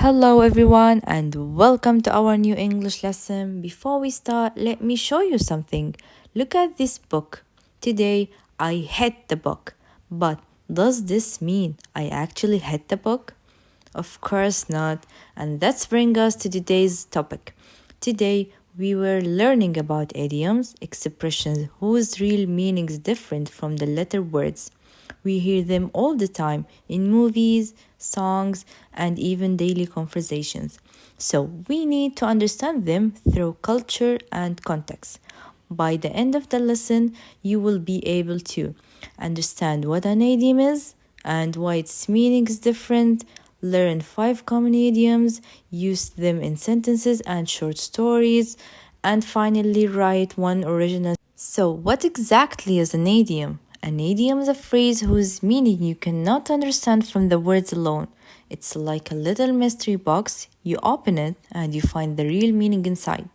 Hello, everyone, and welcome to our new English lesson. Before we start, let me show you something. Look at this book. Today, I hit the book. But does this mean I actually hit the book? Of course not. And that's bring us to today's topic. Today, we were learning about idioms, expressions whose real meaning is different from the letter words. We hear them all the time in movies, songs, and even daily conversations. So we need to understand them through culture and context. By the end of the lesson, you will be able to understand what an idiom is and why its meaning is different, learn 5 common idioms, use them in sentences and short stories, and finally write one original. So, what exactly is an idiom? An idiom is a phrase whose meaning you cannot understand from the words alone. It's like a little mystery box. You open it and you find the real meaning inside.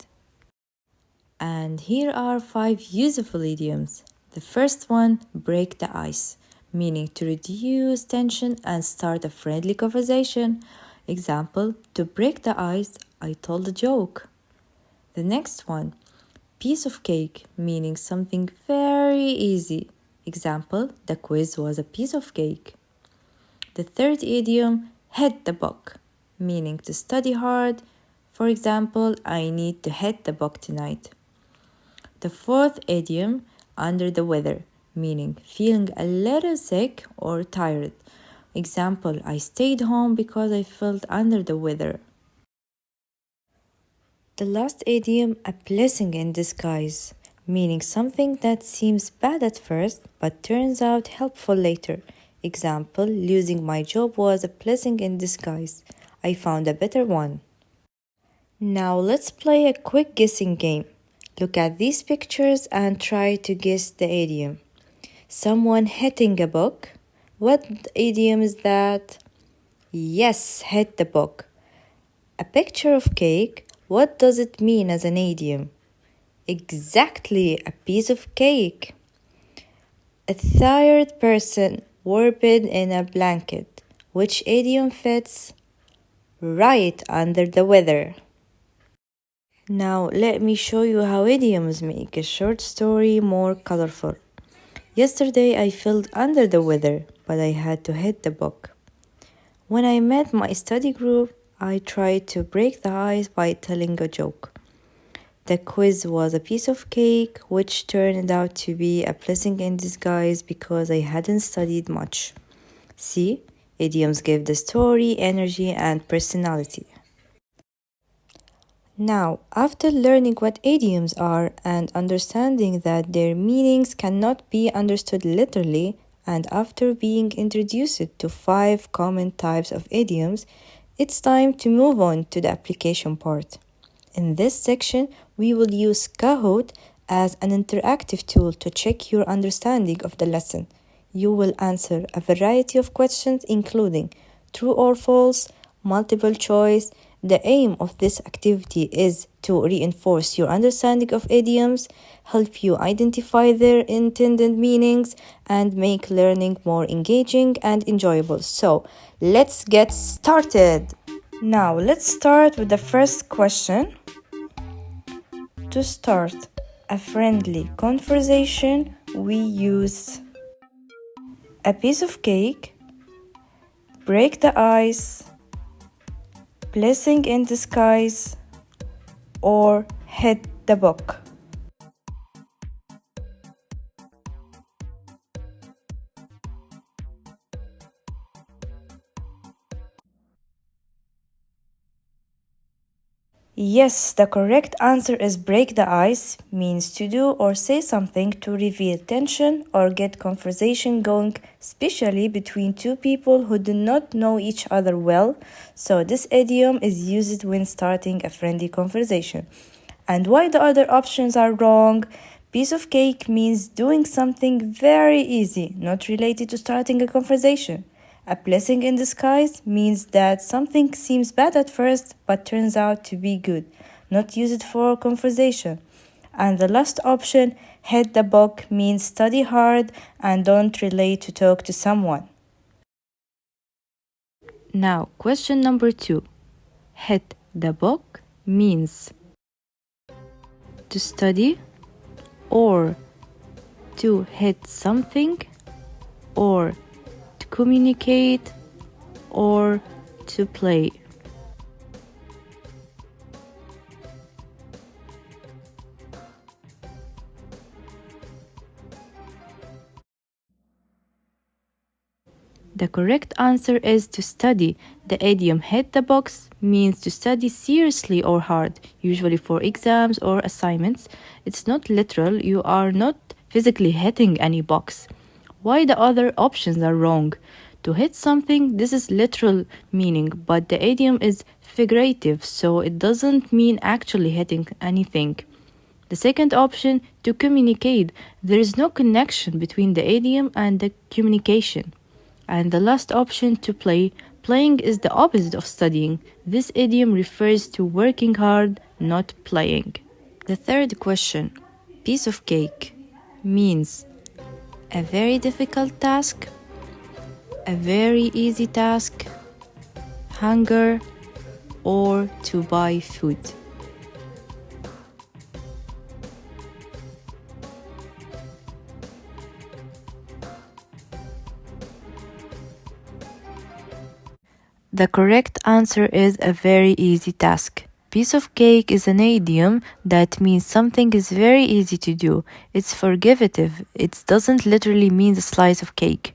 And here are 5 useful idioms. The first one, break the ice, meaning to reduce tension and start a friendly conversation. Example, to break the ice, I told a joke. The next one, piece of cake, meaning something very easy. Example, the quiz was a piece of cake. The third idiom, hit the book, meaning to study hard. For example, I need to hit the book tonight. The fourth idiom, under the weather, meaning feeling a little sick or tired. Example, I stayed home because I felt under the weather. The last idiom, a blessing in disguise, meaning something that seems bad at first but turns out helpful later. Example, losing my job was a blessing in disguise. I found a better one. Now let's play a quick guessing game. Look at these pictures and try to guess the idiom. Someone hitting a book. What idiom is that? Yes, hit the book. A picture of cake. What does it mean as an idiom? Exactly, a piece of cake. A tired person warped in a blanket. Which idiom fits? Right, under the weather. Now let me show you how idioms make a short story more colorful. Yesterday I felt under the weather, but I had to hit the book. When I met my study group, I tried to break the ice by telling a joke. The quiz was a piece of cake, which turned out to be a blessing in disguise because I hadn't studied much. See, idioms give the story energy and personality. Now, after learning what idioms are and understanding that their meanings cannot be understood literally, and after being introduced to 5 common types of idioms, it's time to move on to the application part. In this section, we will use Kahoot as an interactive tool to check your understanding of the lesson. You will answer a variety of questions including true or false, multiple choice. The aim of this activity is to reinforce your understanding of idioms, help you identify their intended meanings, and make learning more engaging and enjoyable. So, let's get started. Now, let's start with the first question. To start a friendly conversation, we use a piece of cake, break the ice, blessing in disguise, or hit the book. Yes, the correct answer is break the ice, means to do or say something to reveal tension or get conversation going, especially between two people who do not know each other well. So this idiom is used when starting a friendly conversation. And why the other options are wrong? Piece of cake means doing something very easy, not related to starting a conversation. A blessing in disguise means that something seems bad at first but turns out to be good, not used for conversation. And the last option, hit the book, means study hard and don't relate to talk to someone. Now, question number 2. hit the book means to study or to hit something or to communicate or to play. The correct answer is to study. The idiom hit the box means to study seriously or hard, usually for exams or assignments. It's not literal, you are not physically hitting any box. Why the other options are wrong? To hit something, this is literal meaning, but the idiom is figurative, so it doesn't mean actually hitting anything. The second option, to communicate, there is no connection between the idiom and the communication. And the last option, to play, playing is the opposite of studying. This idiom refers to working hard, not playing. The third question, piece of cake, means a very difficult task, a very easy task, hunger, or to buy food. The correct answer is a very easy task. Piece of cake is an idiom that means something is very easy to do. It's forgivative. It doesn't literally mean a slice of cake.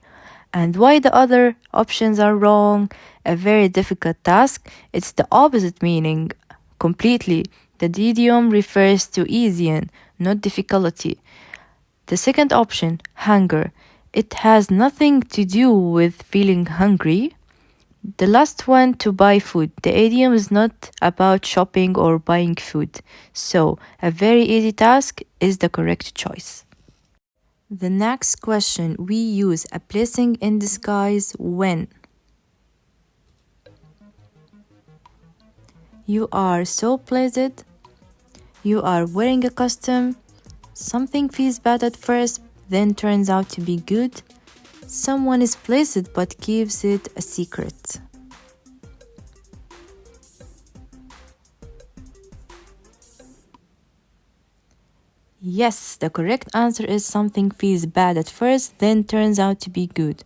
And why the other options are wrong? A very difficult task. It's the opposite meaning completely. The idiom refers to easy and not difficulty. The second option, hunger. It has nothing to do with feeling hungry. The last one, to buy food. The idiom is not about shopping or buying food. So, a very easy task is the correct choice. The next question, we use a blessing in disguise when you are so pleased, you are wearing a costume, something feels bad at first, then turns out to be good, someone is pleased but keeps it a secret. Yes, the correct answer is something feels bad at first, then turns out to be good.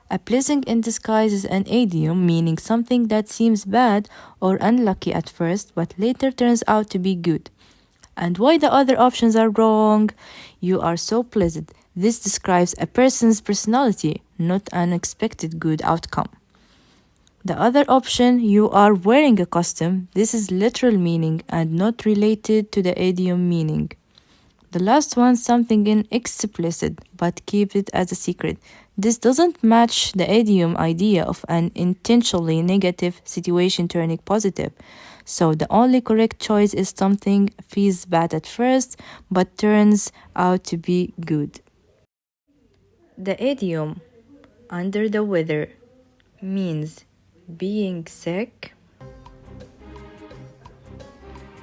A blessing in disguise is an idiom meaning something that seems bad or unlucky at first, but later turns out to be good. And why the other options are wrong? You are so pleasant. This describes a person's personality, not an expected good outcome. The other option, you are wearing a costume. This is literal meaning and not related to the idiom meaning. The last one, something explicit, but keep it as a secret. This doesn't match the idiom idea of an intentionally negative situation turning positive. So the only correct choice is something feels bad at first, but turns out to be good. The idiom under the weather means being sick,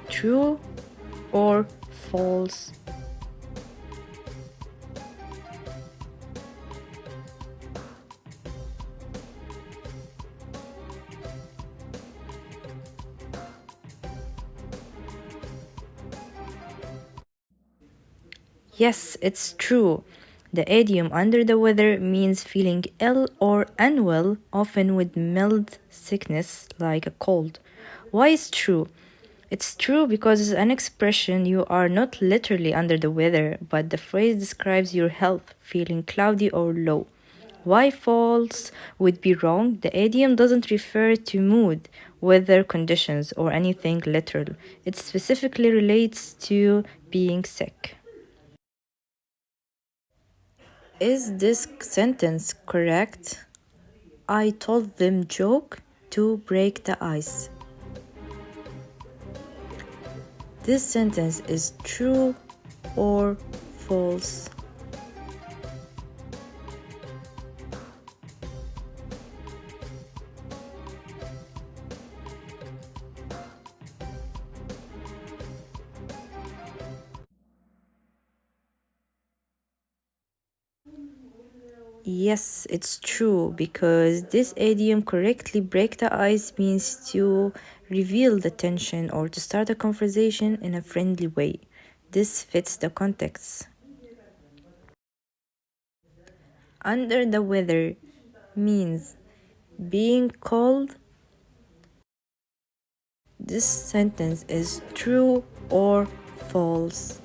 true or false. Yes, it's true. The idiom under the weather means feeling ill or unwell, often with mild sickness like a cold. Why is true? It's true because it's an expression you are not literally under the weather, but the phrase describes your health, feeling cloudy or low. Why false would be wrong? The idiom doesn't refer to mood, weather conditions, or anything literal. It specifically relates to being sick. Is this sentence correct? I told them joke to break the ice. This sentence is true or false? Yes, it's true because this idiom correctly break the ice means to reveal the tension or to start a conversation in a friendly way. This fits the context. Under the weather means being cold. This sentence is true or false.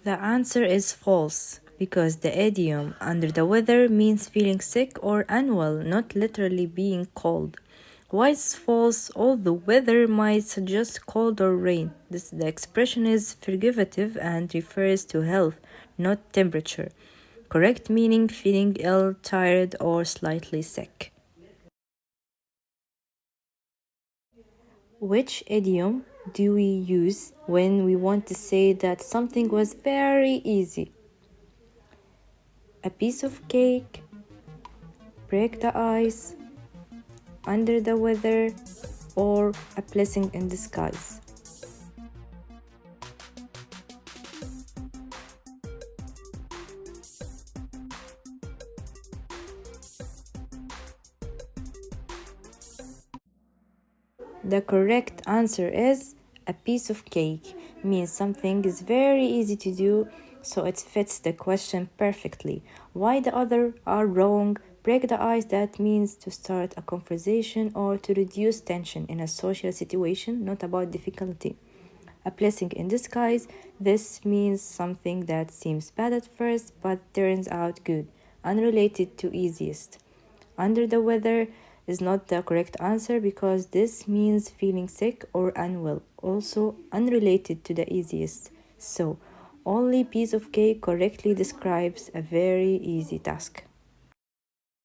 The answer is false because the idiom under the weather means feeling sick or unwell, not literally being cold. Why is false? All the weather might suggest cold or rain. The expression is figurative and refers to health, not temperature. Correct meaning feeling ill, tired, or slightly sick. Which idiom do we use when we want to say that something was very easy? A piece of cake, break the ice, under the weather, or a blessing in disguise. The correct answer is a piece of cake means something is very easy to do, so it fits the question perfectly. Why the other are wrong? Break the ice that means to start a conversation or to reduce tension in a social situation, not about difficulty. A blessing in disguise, this means something that seems bad at first but turns out good, unrelated to easiest. Under the weather is not the correct answer because this means feeling sick or unwell, also unrelated to the easiest. So, only piece of cake correctly describes a very easy task.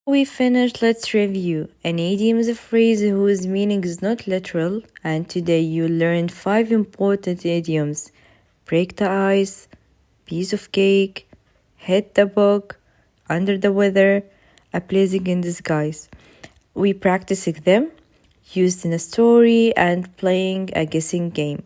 We finished, let's review. An idiom is a phrase whose meaning is not literal, and today you learned 5 important idioms: break the ice, piece of cake, hit the book, under the weather, a blessing in disguise. We practicing them, used in a story, and playing a guessing game.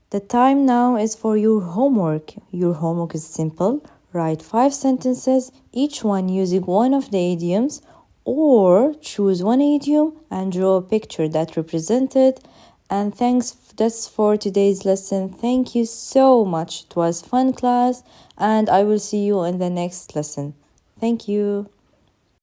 The time now is for your homework. Your homework is simple. Write 5 sentences, each one using one of the idioms, or choose one idiom and draw a picture that represents it. And thanks, that's for today's lesson. Thank you so much. It was fun class, and I will see you in the next lesson. Thank you.